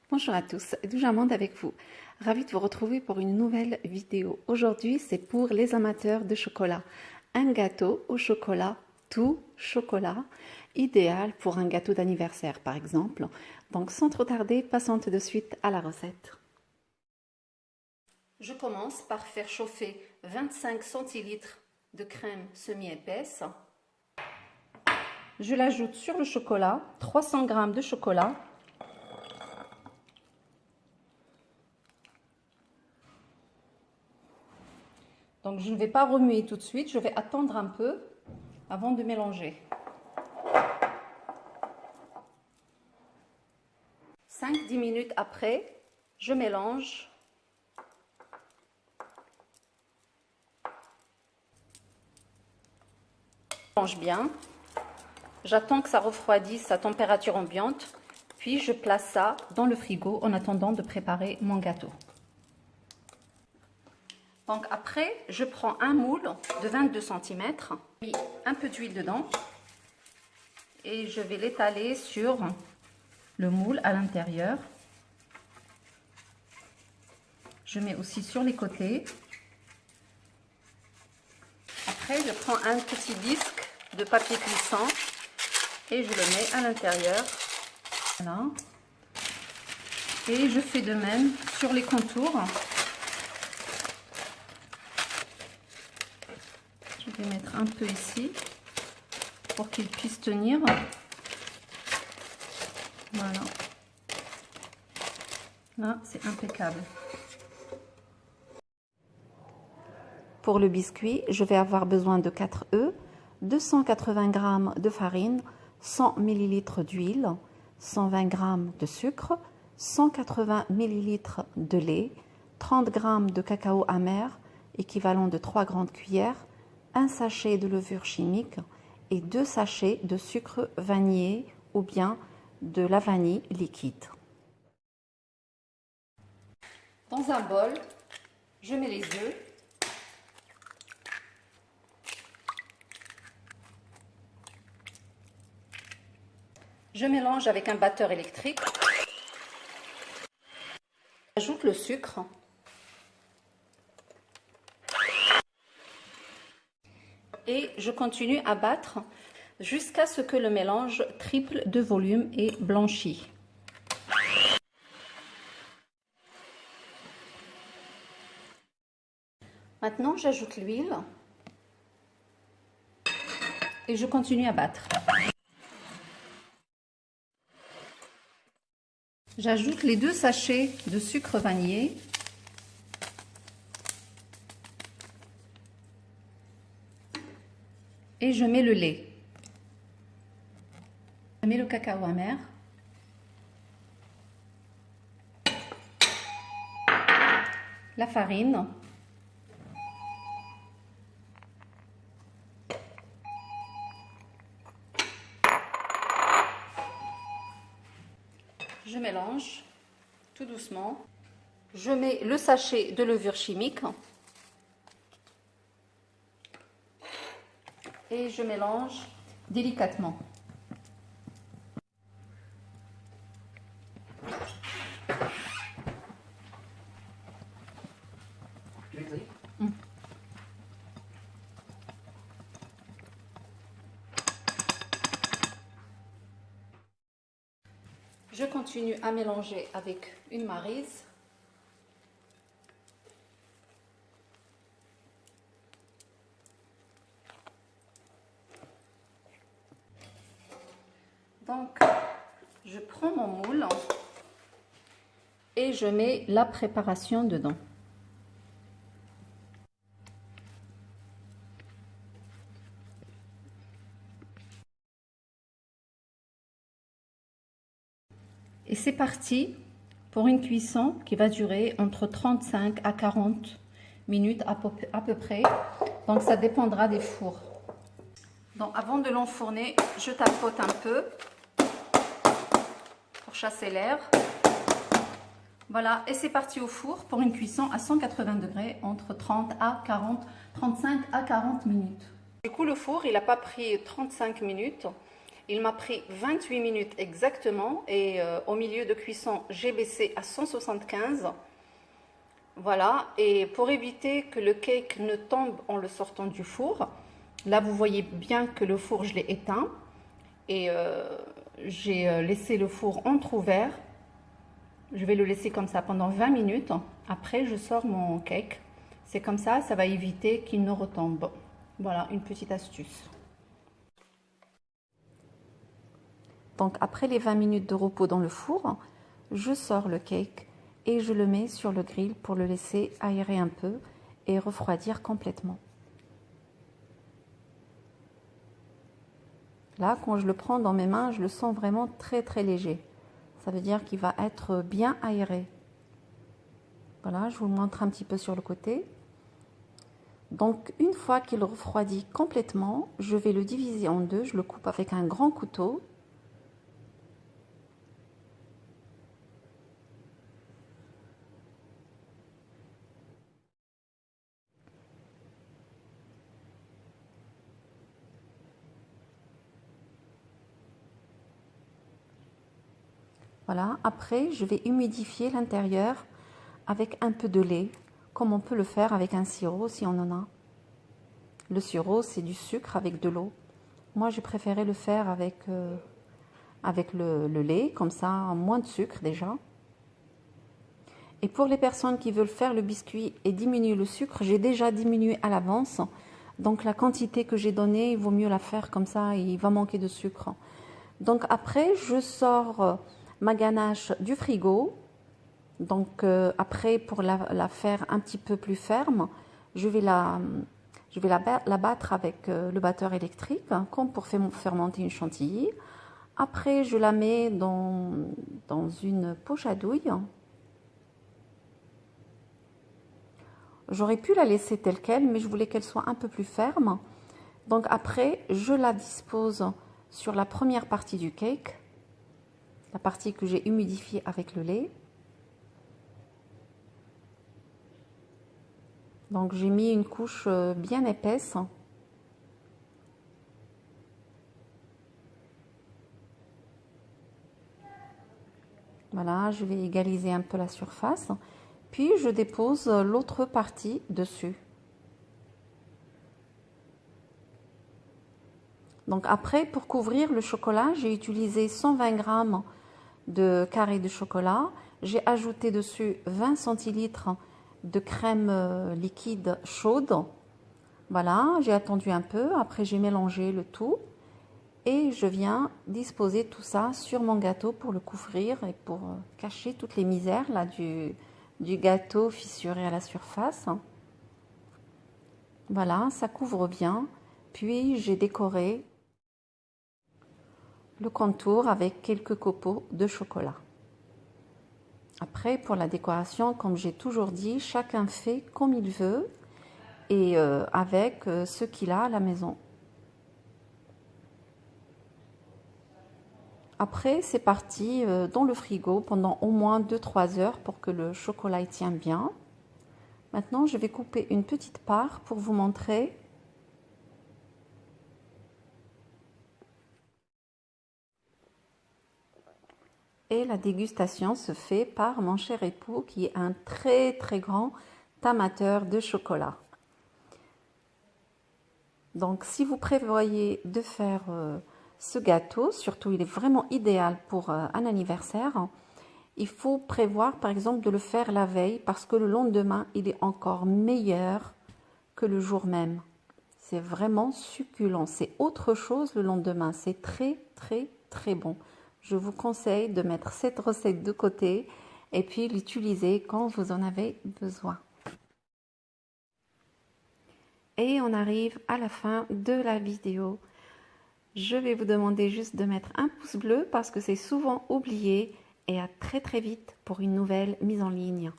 Bonjour à tous, Douja Amande avec vous. Ravie de vous retrouver pour une nouvelle vidéo. Aujourd'hui, c'est pour les amateurs de chocolat. Un gâteau au chocolat, tout chocolat, idéal pour un gâteau d'anniversaire par exemple. Donc sans trop tarder, passons tout de suite à la recette. Je commence par faire chauffer 25 centilitres de crème semi-épaisse. Je l'ajoute sur le chocolat, 300 g de chocolat. Donc je ne vais pas remuer tout de suite, je vais attendre un peu avant de mélanger. 5-10 minutes après, je mélange. Je mélange bien. J'attends que ça refroidisse à température ambiante, puis je place ça dans le frigo en attendant de préparer mon gâteau. Donc après, je prends un moule de 22 cm, puis un peu d'huile dedans et je vais l'étaler sur le moule à l'intérieur. Je mets aussi sur les côtés. Après, je prends un petit disque de papier cuisson et je le mets à l'intérieur. Voilà. Et je fais de même sur les contours. Je vais mettre un peu ici pour qu'il puisse tenir. Voilà. Là, c'est impeccable. Pour le biscuit, je vais avoir besoin de 4 œufs, 280 g de farine, 100 ml d'huile, 120 g de sucre, 180 ml de lait, 30 g de cacao amer, équivalent de 3 grandes cuillères, un sachet de levure chimique et 2 sachets de sucre vanillé ou bien de la vanille liquide. Dans un bol, je mets les œufs. Je mélange avec un batteur électrique. J'ajoute le sucre. Et je continue à battre jusqu'à ce que le mélange triple de volume et blanchit. Maintenant, j'ajoute l'huile et je continue à battre. J'ajoute les 2 sachets de sucre vanillé. Et je mets le lait. Je mets le cacao amer. La farine. Je mélange tout doucement. Je mets le sachet de levure chimique. Et je mélange délicatement. Je continue à mélanger avec une maryse. Donc, je prends mon moule et je mets la préparation dedans. Et c'est parti pour une cuisson qui va durer entre 35 à 40 minutes à peu près. Donc, ça dépendra des fours. Donc, avant de l'enfourner, je tapote un peu pour chasser l'air. Voilà, et c'est parti au four pour une cuisson à 180 degrés entre 35 à 40 minutes. Du coup, le four, il n'a pas pris 35 minutes. Il m'a pris 28 minutes exactement et au milieu de cuisson, j'ai baissé à 175. Voilà, et pour éviter que le cake ne tombe en le sortant du four, là vous voyez bien que le four je l'ai éteint et j'ai laissé le four entrouvert. Je vais le laisser comme ça pendant 20 minutes. Après, je sors mon cake. C'est comme ça va éviter qu'il ne retombe. Voilà, une petite astuce. Donc, après les 20 minutes de repos dans le four, je sors le cake et je le mets sur le grill pour le laisser aérer un peu et refroidir complètement. Là, quand je le prends dans mes mains, je le sens vraiment très très léger. Ça veut dire qu'il va être bien aéré. Voilà, je vous le montre un petit peu sur le côté. Donc, une fois qu'il refroidit complètement, je vais le diviser en deux. Je le coupe avec un grand couteau. Voilà, après, je vais humidifier l'intérieur avec un peu de lait, comme on peut le faire avec un sirop si on en a. Le sirop, c'est du sucre avec de l'eau. Moi, j'ai préféré le faire avec le lait, comme ça, moins de sucre déjà. Et pour les personnes qui veulent faire le biscuit et diminuer le sucre, j'ai déjà diminué à l'avance. Donc la quantité que j'ai donnée, il vaut mieux la faire comme ça, il va manquer de sucre. Donc après, je sors ma ganache du frigo. Donc après, pour la faire un petit peu plus ferme, je vais la battre avec le batteur électrique, comme pour faire monter une chantilly. Après, je la mets dans une poche à douille. J'aurais pu la laisser telle qu'elle, mais je voulais qu'elle soit un peu plus ferme. Donc après, je la dispose sur la première partie du cake, la partie que j'ai humidifiée avec le lait. Donc j'ai mis une couche bien épaisse. Voilà, je vais égaliser un peu la surface. Puis je dépose l'autre partie dessus. Donc après, pour couvrir le chocolat, j'ai utilisé 120 g de carré de chocolat. J'ai ajouté dessus 20 centilitres de crème liquide chaude. Voilà, j'ai attendu un peu. Après, j'ai mélangé le tout. Et je viens disposer tout ça sur mon gâteau pour le couvrir et pour cacher toutes les misères là, du gâteau fissuré à la surface. Voilà, ça couvre bien. Puis j'ai décoré le contour avec quelques copeaux de chocolat. Après, pour la décoration, comme j'ai toujours dit, chacun fait comme il veut et avec ce qu'il a à la maison. Après, c'est parti dans le frigo pendant au moins 2-3 heures pour que le chocolat y tienne bien. Maintenant, je vais couper une petite part pour vous montrer. Et la dégustation se fait par mon cher époux qui est un très très grand amateur de chocolat. Donc, si vous prévoyez de faire ce gâteau, surtout il est vraiment idéal pour un anniversaire, il faut prévoir par exemple de le faire la veille parce que le lendemain il est encore meilleur que le jour même. C'est vraiment succulent, c'est autre chose le lendemain, c'est très très très bon. Je vous conseille de mettre cette recette de côté et puis l'utiliser quand vous en avez besoin. Et on arrive à la fin de la vidéo. Je vais vous demander juste de mettre un pouce bleu parce que c'est souvent oublié et à très très vite pour une nouvelle mise en ligne.